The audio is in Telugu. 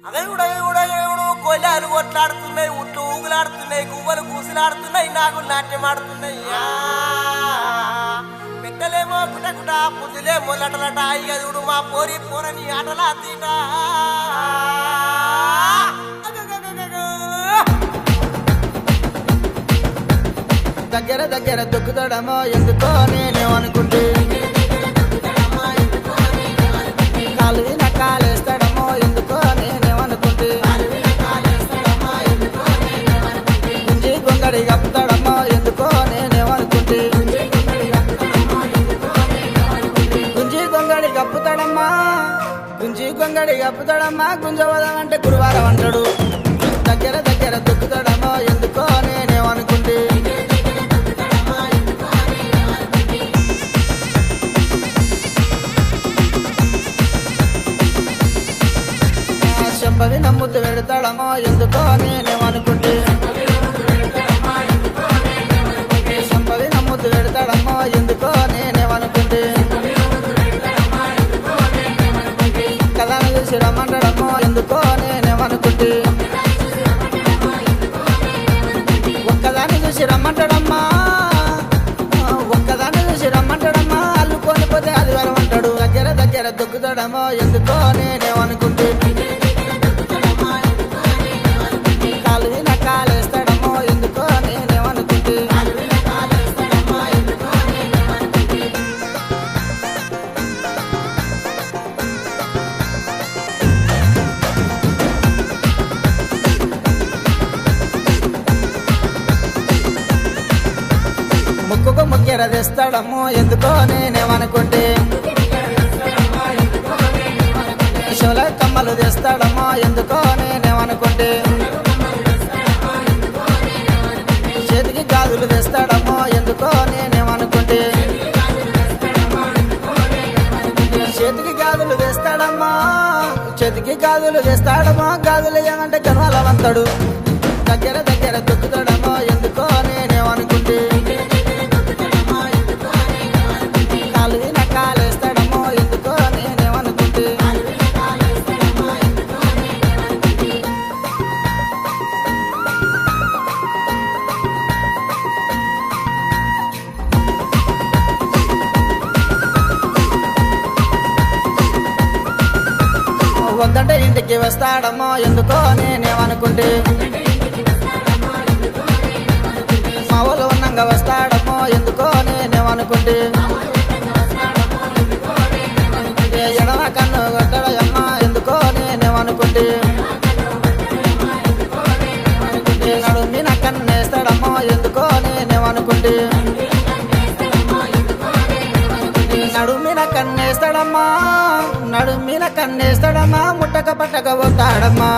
అగయుడు కొల్లాలు కొట్లాడుతున్నాయి, ఉట్లు ఊగులాడుతున్నాయి, గువ్వలు కూసులాడుతున్నాయి, నాగులు నాట్యమాడుతున్నాయి. పెట్టలేమో గుటగుట, పుంజులేమో లటలట, ఇగదుడు మా పోరి పోరని ఆటలా తీట. దగ్గర దగ్గర దొక్కుతాడమో ఎందుకో నేనేమనుకుంటే, కాలు విన కాలేస్తాడమో ఎందుకో నేనేమనుకుంటే, గుంజి గొంగడి కప్పుతాడమో ఎందుకో నేనేమనుకుంటే, గుంజి గొంగడి కప్పుతాడమ్మా, గుంజి గొంగడి కప్పుతాడమ్మా, గుంజవదం అంటే గురువారం అంటాడు. దగ్గర దగ్గర దొక్కుతాడమో ఎందుకో నేనేమనుకుంటే, చెంపవి నమ్ముతూ పెడతాడమో ఎందుకో నేనేమనుకుంటే, చెంపవి నమ్ముతూ పెడతాడమ్మో ఎందుకో నేనేమనుకుంటే, కథను చూసి రమ్మంటాడమ్మో ఎందుకో నేనేమనుకుంటే, ఒక్కదాన్ని చూసి రమ్మంటాడమ్మా, ఒక్కదాన్ని చూసి రమ్మంటాడమ్మా, అల్లుకొని పోతే అది వరమంటాడు. దగ్గర దగ్గర దొక్కుతాడమ్మో ఎందుకో నేనేమనుకుంటే, కాలు విన కాలేస్తాడమ్మో ఎందుకో నేనేమనుకుంటే, ముక్కుకు ముక్కెర తెస్తాడమ్మో ఎందుకో నేనేమనుకుంటే, షోల కమ్మలు తెస్తాడమ్మో ఎందుకో నేనేమనుకుంటే, చేతికి గాజులు తెస్తాడమ్మో ఎందుకో నేనేమనుకుంటే, చేతికి గాజులు తెస్తాడమ్మా, చేతికి గాజులు తెస్తాడమ్మా, గాజులు ఏమంటే గర్వాలవంతాడు. దగ్గర దగ్గర దొక్కుతాడమ్మో ఎందుకో నేనేమనుకుంటే, కాలు విన కాలేస్తాడమ్మో ఎందుకో నేనేమనుకుంటే, వద్దంటే ఇంటికి వస్తాడమ్మో ఎందుకో నేనేమనుకుంటే, మా ఊళ్ళో ఉన్నంగా వస్తాడమ్మో ఎందుకో నేనేమనుకుంటే, ఎడమ కన్ను కొట్టడమ్మా ఎందుకో నేనేమనుకుంటే, నడుమిన కన్ను వేస్తాడమ్మో ఎందుకో నేనేమనుకుంటే, నడుమిన కన్నేస్తాడమ్మా, నడుమిన కన్నేస్తాడమ్మా, ముట్టక పట్టక పోతాడమ్మా.